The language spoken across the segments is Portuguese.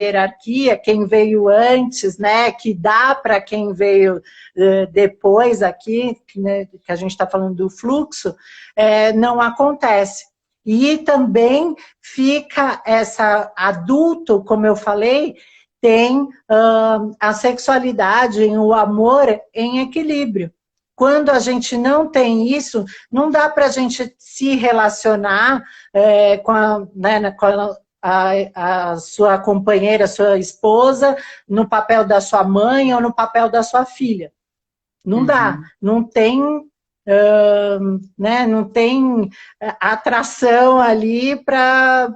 hierarquia, quem veio antes, né, que dá para quem veio depois aqui, né, que a gente está falando do fluxo, não acontece. E também fica adulto, como eu falei, tem a sexualidade, o amor em equilíbrio. Quando a gente não tem isso, não dá para a gente se relacionar com a sua companheira, sua esposa, no papel da sua mãe ou no papel da sua filha. Não dá, não tem, não tem atração ali para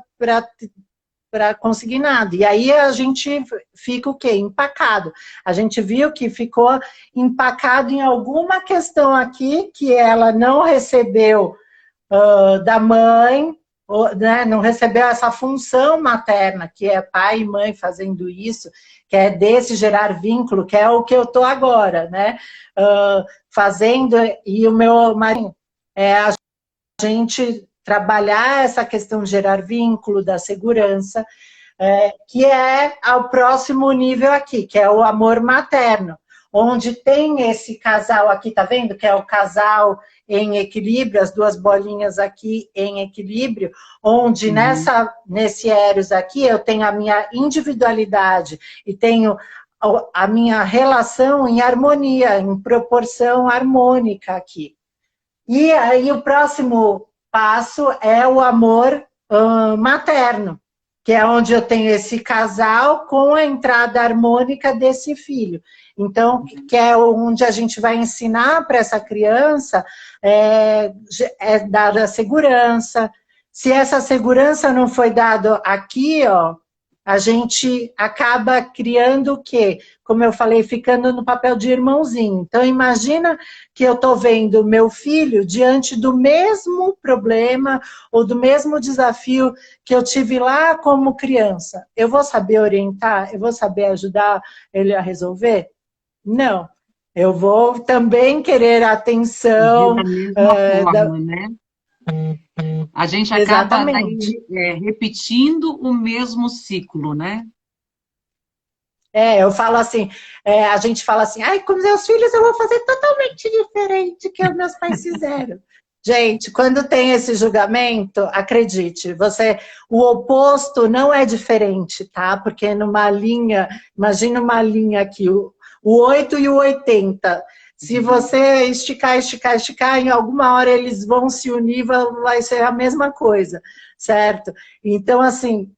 conseguir nada. E aí a gente fica o quê? Empacado. A gente viu que ficou empacado em alguma questão aqui que ela não recebeu da mãe, né, não recebeu essa função materna, que é pai e mãe fazendo isso, que é desse gerar vínculo, que é o que eu estou agora, né, fazendo, e o meu marido, a gente trabalhar essa questão de gerar vínculo, da segurança, que é ao próximo nível aqui, que é o amor materno, onde tem esse casal aqui, tá vendo? Que é o casal em equilíbrio, as duas bolinhas aqui em equilíbrio, onde nesse Eros aqui eu tenho a minha individualidade e tenho a minha relação em harmonia, em proporção harmônica aqui. E aí o próximo passo é o amor materno, que é onde eu tenho esse casal com a entrada harmônica desse filho. Então, que é onde a gente vai ensinar para essa criança dar a segurança. Se essa segurança não foi dada aqui, ó, a gente acaba criando o quê? Como eu falei, ficando no papel de irmãozinho. Então, imagina que eu estou vendo meu filho diante do mesmo problema ou do mesmo desafio que eu tive lá como criança. Eu vou saber orientar? Eu vou saber ajudar ele a resolver? Não. Eu vou também querer a atenção. Da mesma forma, né? A gente acaba repetindo o mesmo ciclo, né? Eu falo assim, a gente fala assim, ai, com meus filhos eu vou fazer totalmente diferente do que os meus pais fizeram. Gente, quando tem esse julgamento, acredite, o oposto não é diferente, tá? Porque numa linha, imagina uma linha aqui, o 8 e o 80. Se você esticar, em alguma hora eles vão se unir, vai ser a mesma coisa, certo? Então, assim,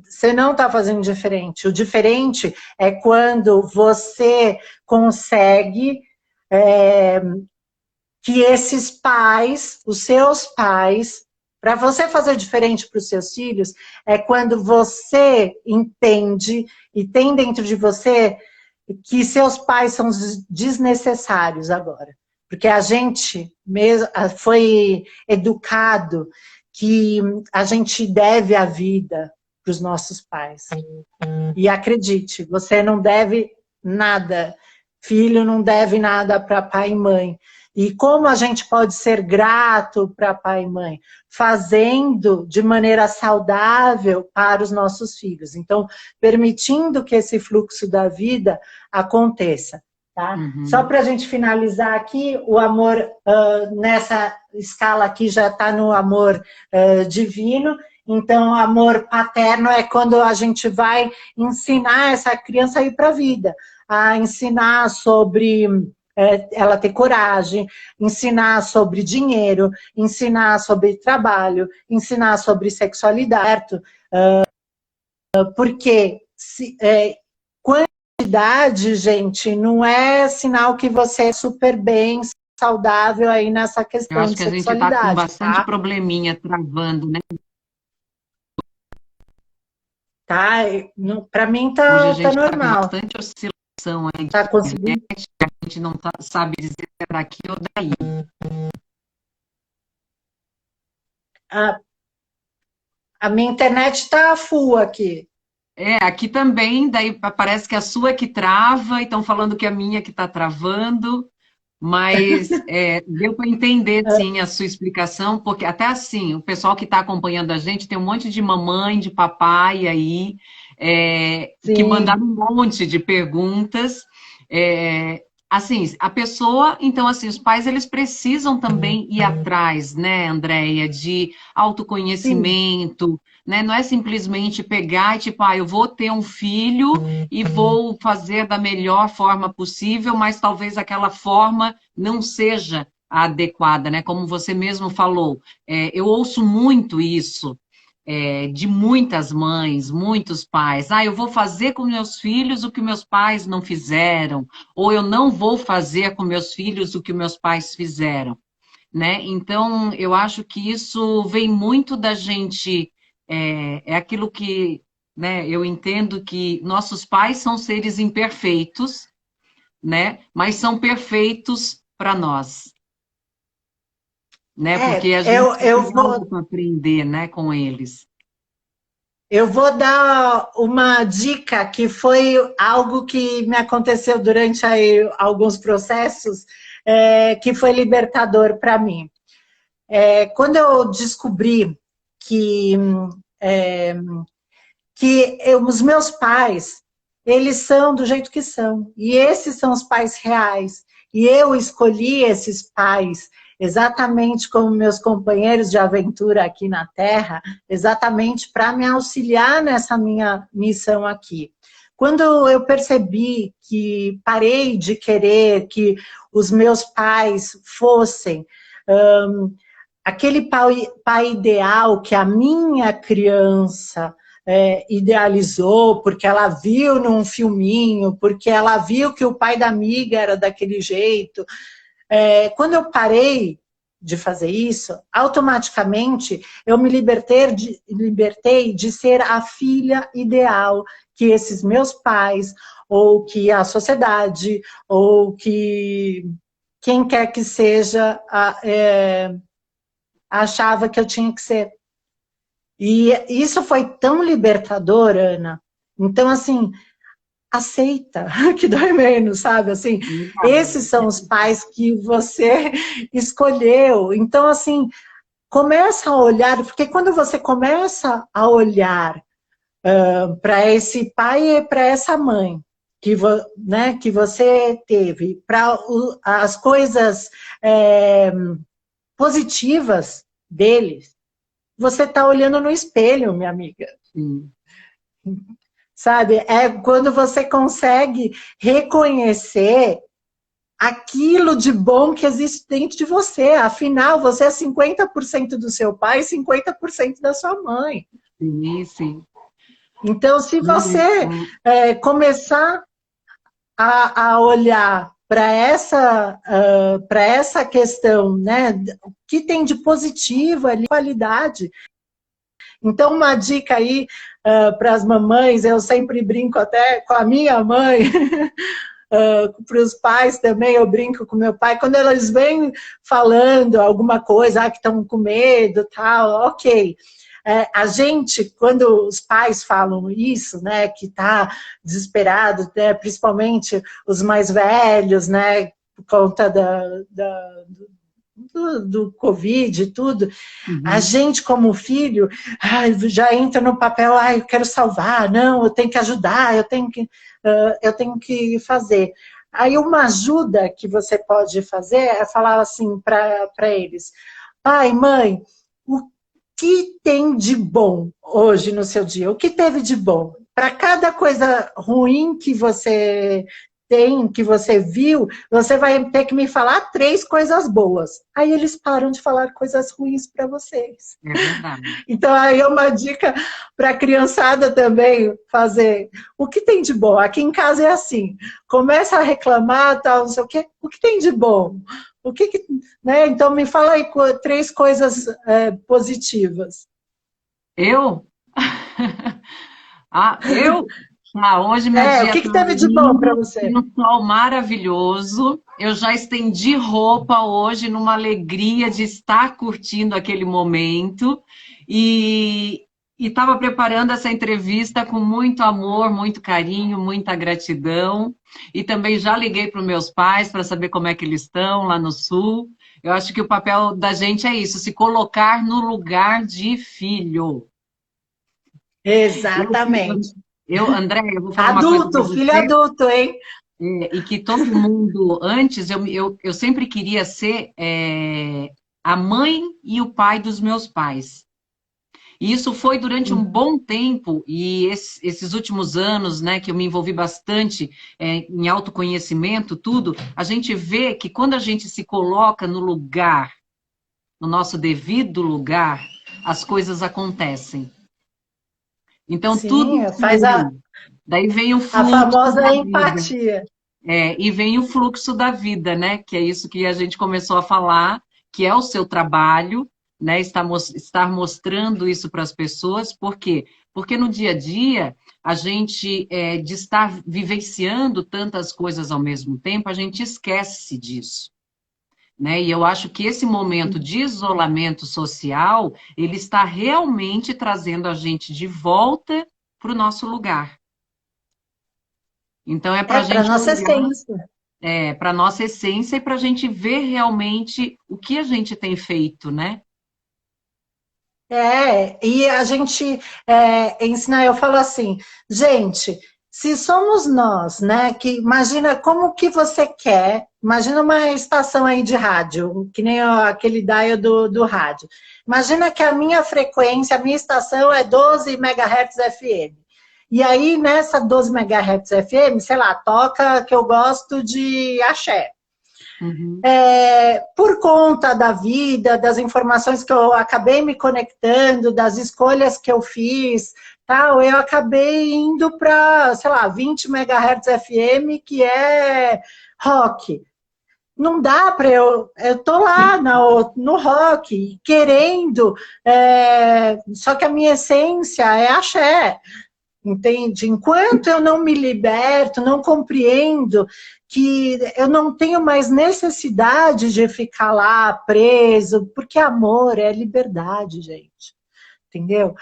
você não está fazendo diferente. O diferente é quando você consegue que esses pais, os seus pais, para você fazer diferente para os seus filhos, é quando você entende e tem dentro de você que seus pais são desnecessários agora. Porque a gente mesmo foi educado que a gente deve a vida para os nossos pais. E acredite, você não deve nada. Filho não deve nada para pai e mãe. E como a gente pode ser grato para pai e mãe? Fazendo de maneira saudável para os nossos filhos. Então, permitindo que esse fluxo da vida aconteça. Tá? Só para a gente finalizar aqui, o amor nessa escala aqui já está no amor divino. Então, o amor paterno é quando a gente vai ensinar essa criança a ir para a vida, a ensinar sobre ela ter coragem, ensinar sobre dinheiro, ensinar sobre trabalho, ensinar sobre sexualidade, porque quantidade, gente, não é sinal que você é super bem, saudável aí nessa questão de sexualidade. Eu acho que a gente está com bastante probleminha travando, né? Tá, para mim tá normal. Tem bastante oscilação aí. Tá conseguindo? A gente não sabe dizer se é daqui ou daí. A minha internet tá full aqui. Aqui também, daí parece que a sua é que trava, e estão falando que a minha que está travando, mas deu para entender, sim, a sua explicação, porque até assim, o pessoal que está acompanhando a gente, tem um monte de mamãe, de papai aí, que Sim. mandaram um monte de perguntas. Assim, a pessoa, então, assim, os pais, eles precisam também ir atrás, né, Andréia, de Sim. autoconhecimento, né? Não é simplesmente pegar e, tipo, eu vou ter um filho e vou fazer da melhor forma possível, mas talvez aquela forma não seja a adequada, né? Como você mesmo falou, eu ouço muito isso, de muitas mães, muitos pais. Eu vou fazer com meus filhos o que meus pais não fizeram, ou eu não vou fazer com meus filhos o que meus pais fizeram, né? Então, eu acho que isso vem muito da gente, é aquilo que, né, eu entendo que nossos pais são seres imperfeitos, né? Mas são perfeitos para nós, né? Porque a gente Eu tem algo vou, para aprender, né, com eles. eu vou dar uma dica que foi algo que me aconteceu durante aí alguns processos, que foi libertador para mim. Quando eu descobri que, é, os meus pais, eles são do jeito que são, e esses são os pais reais, e eu escolhi esses pais exatamente como meus companheiros de aventura aqui na Terra, exatamente para me auxiliar nessa minha missão aqui. Quando eu percebi que parei de querer que os meus pais fossem aquele pai ideal que a minha criança idealizou, porque ela viu num filminho, porque ela viu que o pai da amiga era daquele jeito. Quando eu parei de fazer isso, automaticamente eu me libertei de ser a filha ideal que esses meus pais, ou que a sociedade, ou que quem quer que seja, achava que eu tinha que ser. E isso foi tão libertador, Ana. Então, assim, aceita, que dói menos, sabe? Assim, esses são os pais que você escolheu. Então, assim, começa a olhar, porque quando você começa a olhar para esse pai e para essa mãe, né, que você teve, para as coisas positivas deles, você está olhando no espelho, minha amiga. Sim. Sabe? É quando você consegue reconhecer aquilo de bom que existe dentro de você. Afinal, você é 50% do seu pai e 50% da sua mãe. Sim, sim. Então, se Não, você começar a olhar para essa questão, né, o que tem de positivo ali, qualidade. Então, uma dica aí para as mamães, eu sempre brinco até com a minha mãe, para os pais também, eu brinco com meu pai, quando eles vêm falando alguma coisa, que estão com medo, tal, ok. A gente, quando os pais falam isso, né, que está desesperado, né, principalmente os mais velhos, né, por conta do Covid e tudo, a uhum. gente, como filho, já entra no papel, eu quero salvar, não, eu tenho que ajudar, eu tenho que fazer. Aí uma ajuda que você pode fazer é falar assim para eles, pai, mãe, o que tem de bom hoje no seu dia? O que teve de bom? Para cada coisa ruim que você tem, que você viu, você vai ter que me falar 3 coisas boas. Aí eles param de falar coisas ruins para vocês. É verdade. Então, aí é uma dica para a criançada também fazer. O que tem de bom? Aqui em casa é assim: começa a reclamar, tal, não sei o quê. O que tem de bom? Né? Então, me fala aí 3 coisas positivas. Eu? Eu? Hoje meu O dia que tá teve de bom para lindo, você? tem um sol maravilhoso. Eu já estendi roupa hoje numa alegria de estar curtindo aquele momento e estava preparando essa entrevista com muito amor, muito carinho, muita gratidão. E também já liguei para os meus pais para saber como é que eles estão lá no sul. Eu acho que o papel da gente é isso, se colocar no lugar de filho. Eu, Exatamente. André, eu vou falar uma coisa para Adulto, filho você, adulto, hein? e que todo mundo, antes, eu sempre queria ser a mãe e o pai dos meus pais. E isso foi durante um bom tempo, e esses últimos anos, né, que eu me envolvi bastante em autoconhecimento, tudo, a gente vê que quando a gente se coloca no lugar, no nosso devido lugar, as coisas acontecem. Então, tudo Sim, faz flui. Daí vem o a fluxo famosa da vida. empatia. E vem o fluxo da vida, né? Que é isso que a gente começou a falar, que é o seu trabalho, né? Estar mostrando isso para as pessoas. Por quê? Porque no dia a dia, a gente, de estar vivenciando tantas coisas ao mesmo tempo, a gente esquece disso. Né? E eu acho que esse momento de isolamento social, ele está realmente trazendo a gente de volta para o nosso lugar. Então, é para É a para gente nossa olhar essência. para a nossa essência e para a gente ver realmente o que a gente tem feito, né? E a gente ensina, eu falo assim, gente, se somos nós, né, que imagina como que você quer, imagina uma estação aí de rádio, que nem aquele dial do rádio. Imagina que a minha frequência, a minha estação é 12 MHz FM. E aí, nessa 12 MHz FM, sei lá, toca que eu gosto de axé. Uhum. Por conta da vida, das informações que eu acabei me conectando, das escolhas que eu fiz, tal, eu acabei indo para, sei lá, 20 MHz FM, que é rock. Não dá para eu tô lá no rock, querendo, só que a minha essência é axé. Entende? Enquanto eu não me liberto, não compreendo que eu não tenho mais necessidade de ficar lá preso, porque amor é liberdade, gente. Entendeu?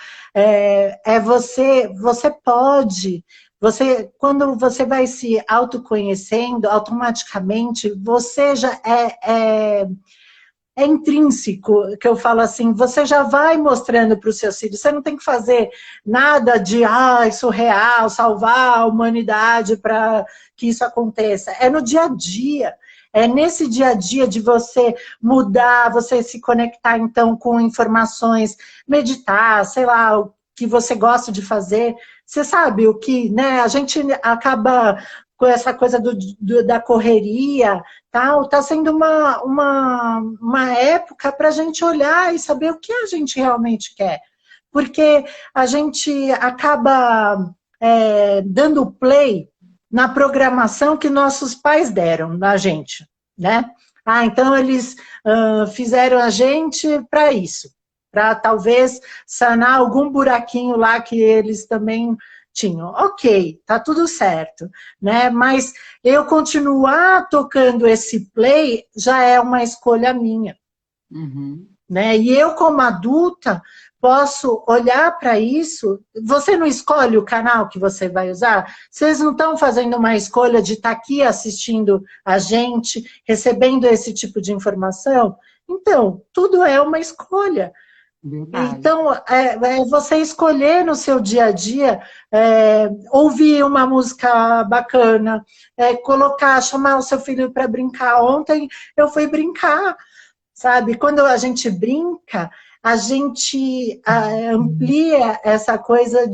Você pode, quando você vai se autoconhecendo, automaticamente você já é intrínseco, que eu falo assim, você já vai mostrando para os seus filhos, você não tem que fazer nada de surreal, salvar a humanidade para que isso aconteça. É no dia a dia. É nesse dia a dia de você mudar, você se conectar então com informações, meditar, sei lá, o que você gosta de fazer. Você sabe o que, né? A gente acaba com essa coisa da correria, tal, tá sendo uma época para a gente olhar e saber o que a gente realmente quer. Porque a gente acaba dando play na programação que nossos pais deram na gente, né? Então eles fizeram a gente para isso, para talvez sanar algum buraquinho lá que eles também tinham. Ok, tá tudo certo, né? Mas eu continuar tocando esse play já é uma escolha minha. Uhum. Né? E eu, como adulta, posso olhar para isso. Você não escolhe o canal que você vai usar? Vocês não estão fazendo uma escolha de estar aqui assistindo a gente, recebendo esse tipo de informação? Então, tudo é uma escolha. Verdade. Então, você escolher no seu dia a dia, ouvir uma música bacana, chamar o seu filho para brincar. Ontem eu fui brincar, sabe? Quando a gente brinca, a gente amplia essa coisa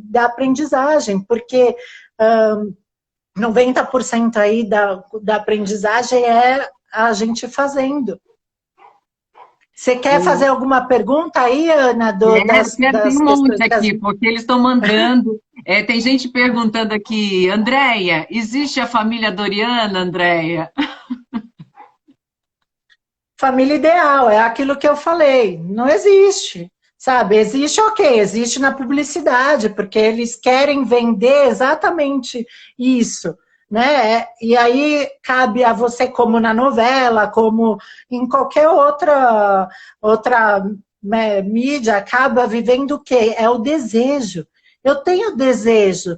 da aprendizagem, porque 90% aí da aprendizagem é a gente fazendo. Você quer fazer alguma pergunta aí, Ana, Tem das um monte questões que as... aqui, porque eles estão mandando. Tem gente perguntando aqui, Andréia, existe a família Doriana, Andréia? Família ideal, é aquilo que eu falei, não existe, sabe? Existe, ok, existe na publicidade, porque eles querem vender exatamente isso, né? E aí cabe a você, como na novela, como em qualquer outra mídia, acaba vivendo o quê? É o desejo. Eu tenho desejo.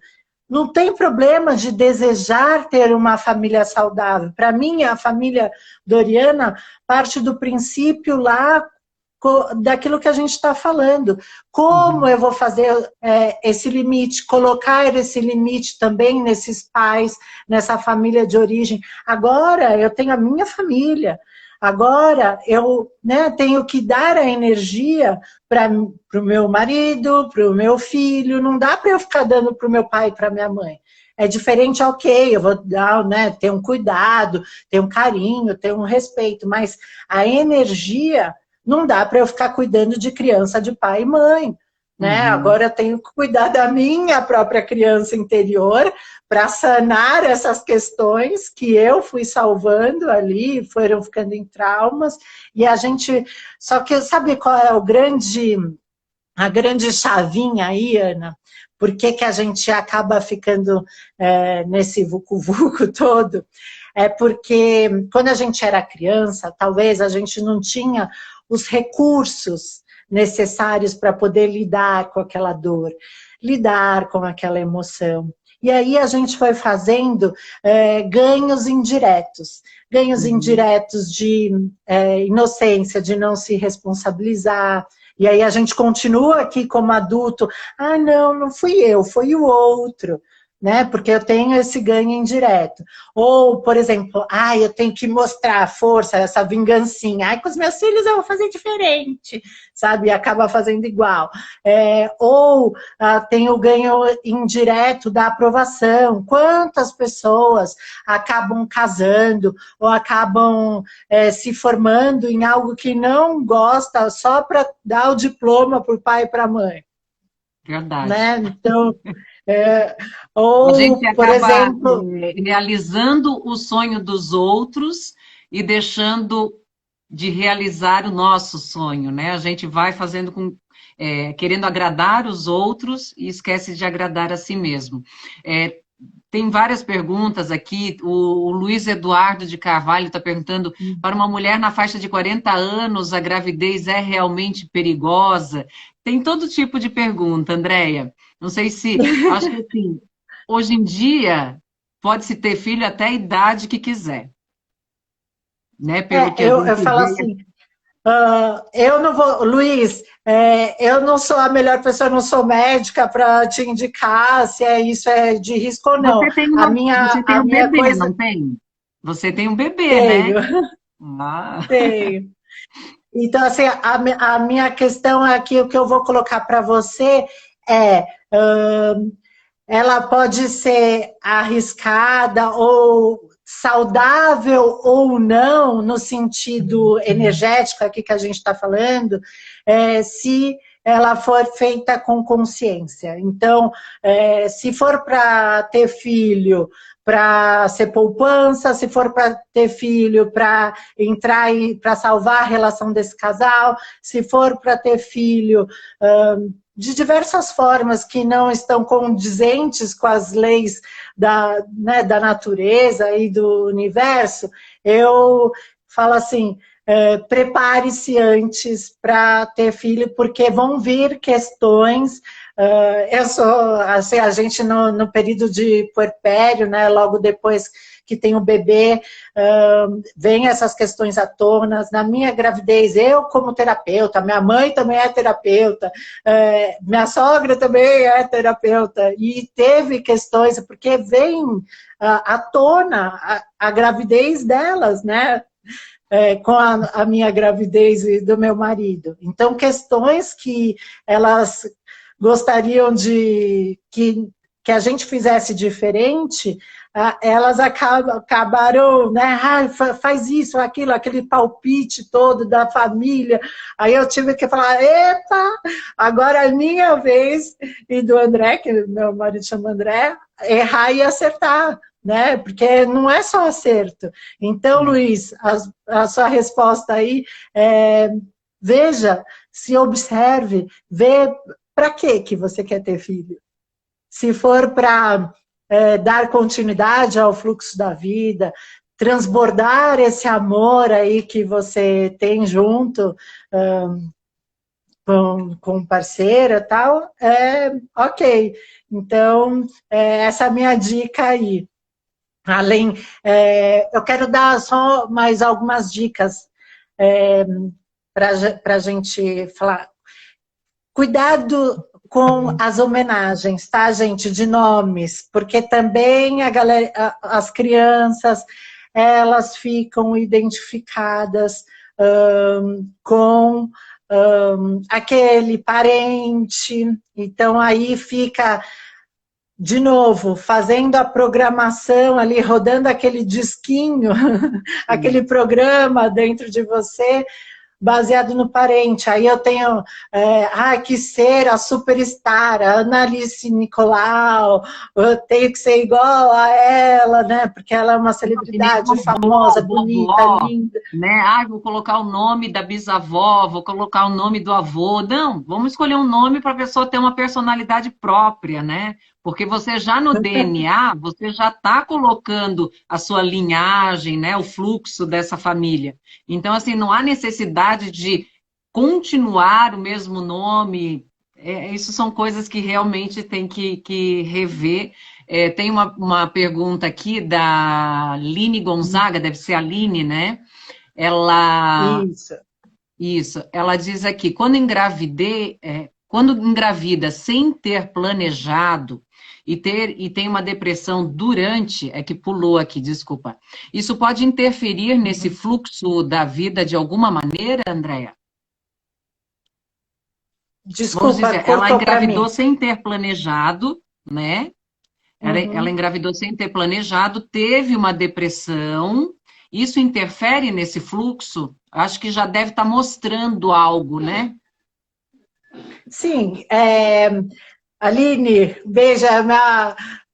Não tem problema de desejar ter uma família saudável. Para mim, a família Doriana parte do princípio lá daquilo que a gente está falando. Como eu vou fazer esse limite, colocar esse limite também nesses pais, nessa família de origem. Agora eu tenho a minha família, agora eu, né, tenho que dar a energia para o meu marido, para o meu filho, não dá para eu ficar dando para o meu pai e para minha mãe. É diferente, ok, eu vou dar, né, ter um cuidado, ter um carinho, ter um respeito, mas a energia não dá para eu ficar cuidando de criança de pai e mãe, né? Agora eu tenho que cuidar da minha própria criança interior para sanar essas questões que eu fui salvando ali, foram ficando em traumas, e a gente... Só que sabe qual é a grande chavinha aí, Ana? Por que que a gente acaba ficando nesse vucu-vucu todo? É porque quando a gente era criança, talvez a gente não tinha os recursos necessários para poder lidar com aquela dor, lidar com aquela emoção. E aí a gente foi fazendo ganhos indiretos. Ganhos indiretos de inocência, de não se responsabilizar. E aí a gente continua aqui como adulto, ah, não, não fui eu, foi o outro, né? Porque eu tenho esse ganho indireto. Ou, por exemplo, ah, eu tenho que mostrar a força, essa vingancinha. Ai, com os meus filhos eu vou fazer diferente, sabe? E acaba fazendo igual. Ou tem o ganho indireto da aprovação. Quantas pessoas acabam casando ou acabam se formando em algo que não gosta só para dar o diploma para o pai e para a mãe? Verdade. Né? Então... a gente ou, por acaba exemplo... realizando o sonho dos outros e deixando de realizar o nosso sonho, né? A gente vai fazendo querendo agradar os outros e esquece de agradar a si mesmo. Tem várias perguntas aqui. O Luiz Eduardo de Carvalho está perguntando: para uma mulher na faixa de 40 anos, a gravidez é realmente perigosa? Tem todo tipo de pergunta, Andréia. Não sei se... Acho que assim, hoje em dia, pode-se ter filho até a idade que quiser. Né? Pelo que a eu gente falo vê. assim, eu não vou... Luiz, eu não sou a melhor pessoa, eu não sou médica para te indicar se isso é de risco ou não. Você tem você tem A um minha bebê, coisa... não tem? Você tem um bebê, né? Tenho, Ah. tenho. Então, assim, a minha questão aqui, o que eu vou colocar para você é... ela pode ser arriscada ou saudável ou não, no sentido energético aqui que a gente está falando, se ela for feita com consciência. Então, se for para ter filho, para ser poupança, se for para ter filho, para entrar para salvar a relação desse casal, se for para ter filho... de diversas formas que não estão condizentes com as leis né, da natureza e do universo, eu falo assim, prepare-se antes para ter filho, porque vão vir questões... eu sou, assim, a gente no período de puerpério, né, logo depois que tem o bebê, vem essas questões à tona. Na minha gravidez, eu como terapeuta, minha mãe também é terapeuta, minha sogra também é terapeuta, e teve questões, porque vem à tona a gravidez delas, né? Com a minha gravidez e do meu marido. Então, questões que elas gostariam que a gente fizesse diferente, elas acabaram, né, faz isso, aquilo, aquele palpite todo da família. Aí eu tive que falar, epa, agora é minha vez, e do André, que meu marido chama André, errar e acertar, né? Porque não é só acerto. Então, Luiz, a sua resposta aí veja, se observe, vê para que você quer ter filho. Se for para dar continuidade ao fluxo da vida, transbordar esse amor aí que você tem junto com o parceiro e tal, ok. Então, essa é a minha dica aí. Além, eu quero dar só mais algumas dicas para a gente falar. Cuidado com as homenagens, tá, gente, de nomes, porque também a galera, as crianças, elas ficam identificadas com aquele parente, então aí fica, de novo, fazendo a programação ali, rodando aquele disquinho, aquele programa dentro de você, baseado no parente. Aí eu tenho, que ser a superstar, a Annalise Nicolau, eu tenho que ser igual a ela, né? Porque ela é uma celebridade famosa, bonita, linda. Né? Vou colocar o nome da bisavó, vou colocar o nome do avô. Não, vamos escolher um nome para a pessoa ter uma personalidade própria, né? Porque você já no DNA, você já está colocando a sua linhagem, né? O fluxo dessa família. Então, assim, não há necessidade de continuar o mesmo nome. Isso são coisas que realmente tem que rever. Tem uma pergunta aqui da Line Gonzaga, deve ser a Line, né? Isso. Ela diz aqui, quando engravida sem ter planejado e tem uma depressão durante, que pulou aqui, desculpa. Isso pode interferir nesse fluxo da vida de alguma maneira, Andréa? Desculpa, ela engravidou sem ter planejado, né? Ela engravidou sem ter planejado, teve uma depressão. Isso interfere nesse fluxo? Acho que já deve estar mostrando algo, né? Sim. Aline, beija,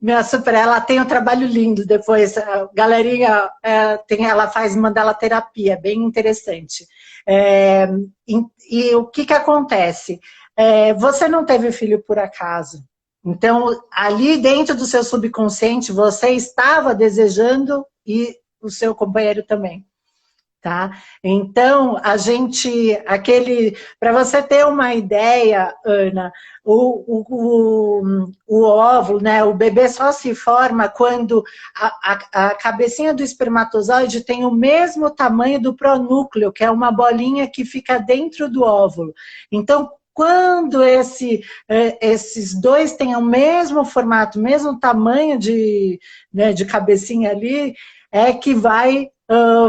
minha super, ela tem um trabalho lindo depois. A galerinha, ela faz mandala terapia, bem interessante. E o que acontece? Você não teve filho por acaso. Então, ali dentro do seu subconsciente, você estava desejando e o seu companheiro também. Tá? Então, para você ter uma ideia, Ana, o óvulo, né, o bebê só se forma quando a cabecinha do espermatozoide tem o mesmo tamanho do pronúcleo, que é uma bolinha que fica dentro do óvulo. Então, quando esses dois têm o mesmo formato, mesmo tamanho de cabecinha ali, é que vai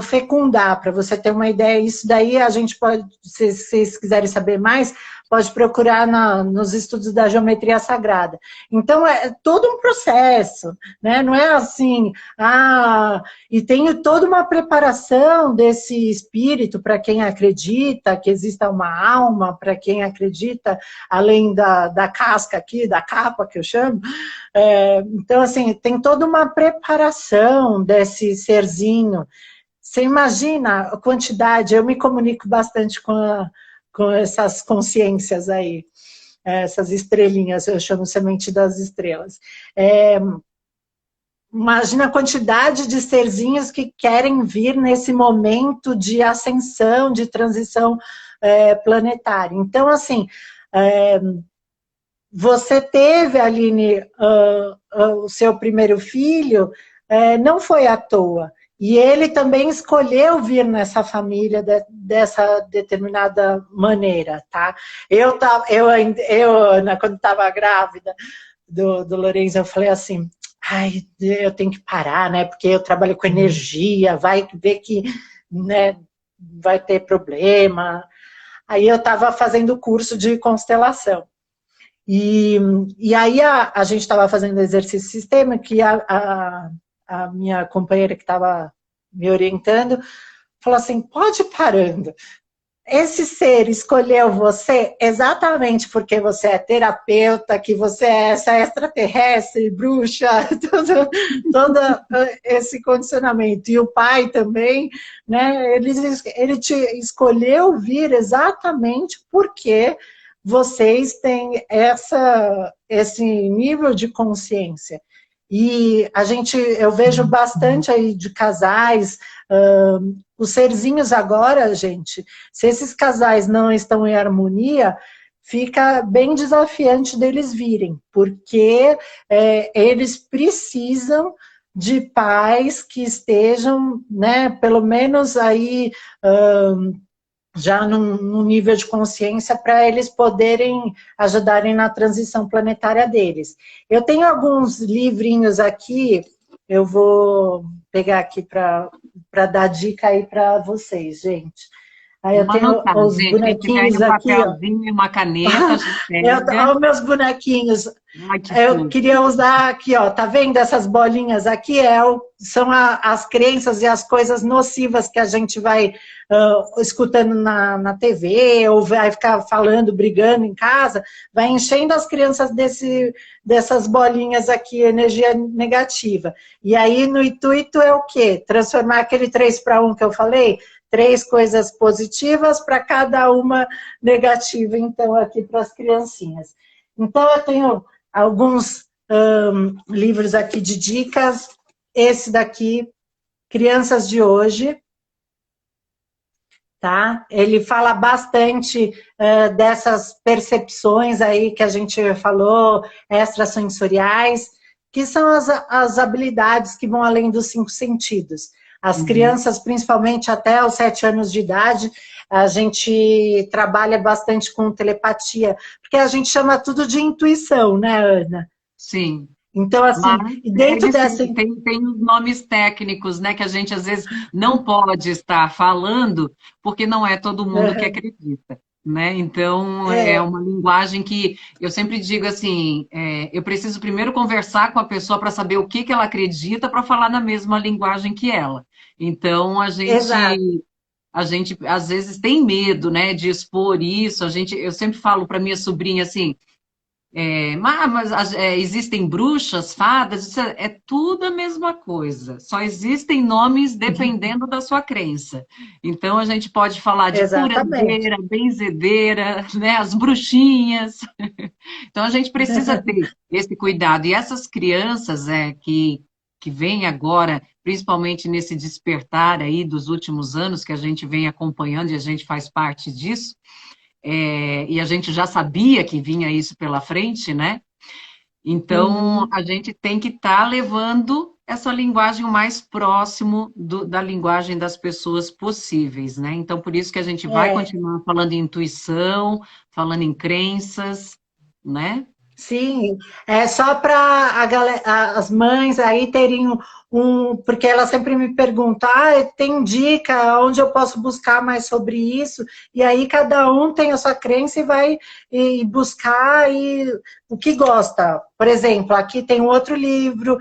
fecundar, para você ter uma ideia. Isso daí a gente pode, se vocês quiserem saber mais, pode procurar nos estudos da geometria sagrada. Então, é todo um processo, né? Não é assim, e tem toda uma preparação desse espírito para quem acredita que exista uma alma, para quem acredita, além da casca aqui, da capa que eu chamo. Então, assim, tem toda uma preparação desse serzinho. Você imagina a quantidade, eu me comunico bastante com essas consciências aí, essas estrelinhas, eu chamo semente das estrelas. Imagina a quantidade de serzinhos que querem vir nesse momento de ascensão, de transição planetária. Então, assim, você teve, Aline, o seu primeiro filho, não foi à toa. E ele também escolheu vir nessa família dessa determinada maneira, tá? Eu quando estava grávida do Lorenzo, eu falei assim, eu tenho que parar, né? Porque eu trabalho com energia, vai ver que, né, vai ter problema. Aí eu estava fazendo o curso de constelação. E aí a gente estava fazendo exercício sistêmico, que a minha companheira que estava me orientando falou assim, pode ir parando. Esse ser escolheu você exatamente porque você é terapeuta, que você é essa extraterrestre, bruxa, todo esse condicionamento. E o pai também, né? Ele te escolheu vir exatamente porque vocês têm esse nível de consciência. E eu vejo bastante aí de casais, os serzinhos agora, gente, se esses casais não estão em harmonia, fica bem desafiante deles virem, porque eles precisam de pais que estejam, né, pelo menos aí já num nível de consciência para eles poderem ajudarem na transição planetária deles. Eu tenho alguns livrinhos aqui, eu vou pegar aqui para dar dica aí para vocês, gente. Aí eu Vamos tenho anotar, os gente. Quem tiver aí bonequinhos um aqui, ó. papelzinho e uma caneta, já Olha pega. os meus bonequinhos. Ai, que Eu fofo. queria usar aqui, ó, tá vendo essas bolinhas aqui? São as crenças e as coisas nocivas que a gente vai escutando na TV, ou vai ficar falando, brigando em casa, vai enchendo as crianças dessas bolinhas aqui, energia negativa. E aí, no intuito é o quê? Transformar aquele 3-para-1 que eu falei, 3 coisas positivas para cada uma negativa, então, aqui para as criancinhas. Então, eu tenho alguns livros aqui de dicas. Esse daqui, Crianças de Hoje, tá? Ele fala bastante dessas percepções aí que a gente falou, extrasensoriais, que são as habilidades que vão além dos 5 sentidos. As crianças, principalmente até os 7 anos de idade, a gente trabalha bastante com telepatia, porque a gente chama tudo de intuição, né, Ana? Sim. Então, assim, Mas dentro dessa... tem os nomes técnicos, né, que a gente às vezes não pode estar falando, porque não é todo mundo que acredita, né? Então, é uma linguagem que eu sempre digo assim, eu preciso primeiro conversar com a pessoa para saber o que ela acredita para falar na mesma linguagem que ela. Então, Exato. a gente às vezes tem medo, né, de expor isso. Eu sempre falo para minha sobrinha assim, existem bruxas, fadas, isso é tudo a mesma coisa. Só existem nomes dependendo da sua crença. Então a gente pode falar de Exatamente. curandeira, benzedeira, né, as bruxinhas. Então a gente precisa ter esse cuidado. E essas crianças que vêm agora, principalmente nesse despertar aí dos últimos anos que a gente vem acompanhando e a gente faz parte disso. E a gente já sabia que vinha isso pela frente, né? Então, a gente tem que estar levando essa linguagem o mais próximo da linguagem das pessoas possíveis, né? Então, por isso que a gente vai continuar falando em intuição, falando em crenças, né? Sim, é só para as mães aí terem porque elas sempre me perguntam, tem dica onde eu posso buscar mais sobre isso? E aí cada um tem a sua crença e vai buscar o que gosta. Por exemplo, aqui tem um outro livro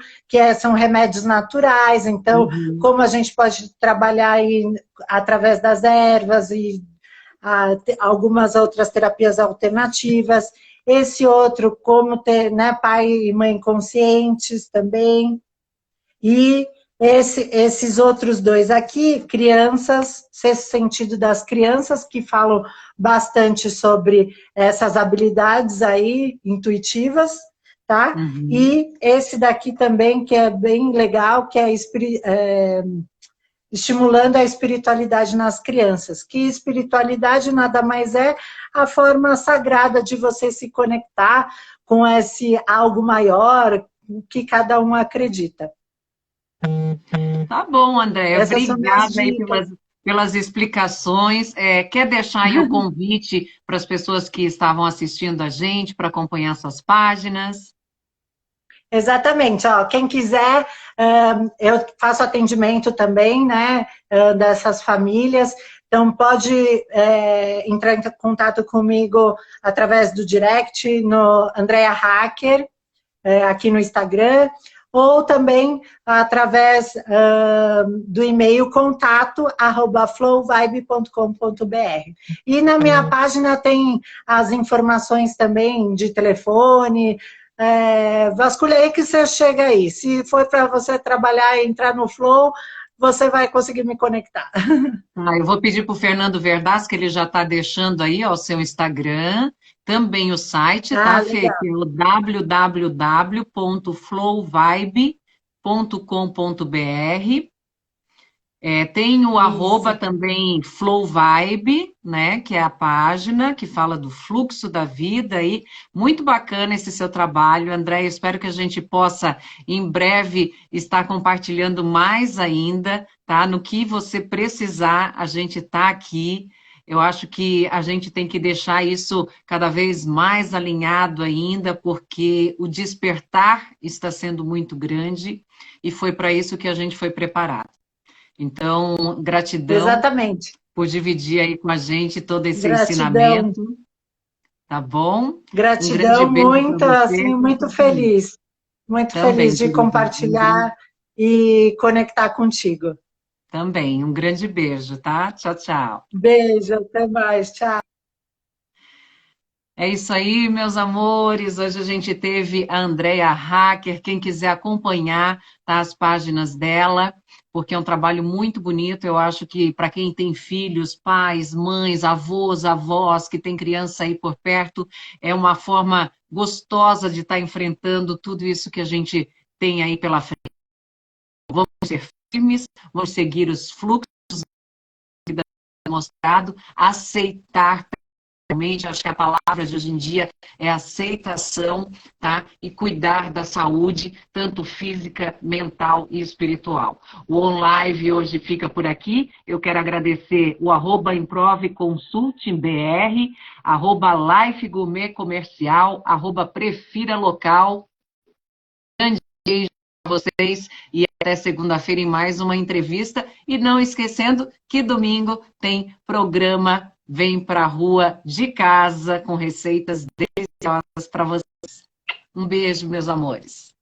são remédios naturais, então como a gente pode trabalhar aí através das ervas e algumas outras terapias alternativas. Esse outro, como ter, né, pai e mãe conscientes também. E esses outros 2 aqui, crianças, sexto sentido das crianças, que falam bastante sobre essas habilidades aí, intuitivas, tá? E esse daqui também, que é bem legal, que é estimulando a espiritualidade nas crianças. Que espiritualidade nada mais é a forma sagrada de você se conectar com esse algo maior que cada um acredita. Tá bom, Andréia. Essas são minhas Obrigada aí dicas. pelas explicações. Quer deixar aí o convite para as pessoas que estavam assistindo a gente para acompanhar suas páginas? Exatamente, ó, quem quiser, eu faço atendimento também, né, dessas famílias, então pode entrar em contato comigo através do direct, no Andrea Hacker, aqui no Instagram, ou também através do e-mail contato@flowvibe.com.br. E na minha página tem as informações também de telefone. Vasculha aí que você chega aí. Se for para você trabalhar e entrar no Flow, você vai conseguir me conectar. Eu vou pedir para o Fernando Verdas, que ele já está deixando aí ó, o seu Instagram, também o site, tá, Fê? Que é o www.flowvibe.com.br. Tem o arroba também Flowvibe, né, que é a página que fala do fluxo da vida aí. Muito bacana esse seu trabalho, André. Espero que a gente possa, em breve, estar compartilhando mais ainda, tá? No que você precisar, a gente está aqui. Eu acho que a gente tem que deixar isso cada vez mais alinhado ainda, porque o despertar está sendo muito grande e foi para isso que a gente foi preparado. Então, gratidão Exatamente. por dividir aí com a gente todo esse Gratidão. ensinamento, tá bom? Um grande Gratidão, beijo para muito, você. assim, muito Também, feliz de querida. compartilhar e conectar contigo. Também, um grande beijo, tá? Tchau, tchau. Beijo, até mais, tchau. É isso aí, meus amores. Hoje a gente teve a Andrea Hacker. Quem quiser acompanhar, tá, as páginas dela, porque é um trabalho muito bonito. Eu acho que para quem tem filhos, pais, mães, avós, avós, que tem criança aí por perto, é uma forma gostosa de estar enfrentando tudo isso que a gente tem aí pela frente. Vamos ser firmes, vamos seguir os fluxos mostrado, aceitar. Realmente, acho que a palavra de hoje em dia é aceitação, tá? E cuidar da saúde, tanto física, mental e espiritual. O OnLive hoje fica por aqui. Eu quero agradecer o @improveconsultingbr, @Life Gourmet Comercial, @Prefira Local. Grande beijo para vocês e até segunda-feira em mais uma entrevista. E não esquecendo que domingo tem programa Vem Pra Rua de Casa com receitas deliciosas para vocês. Um beijo, meus amores.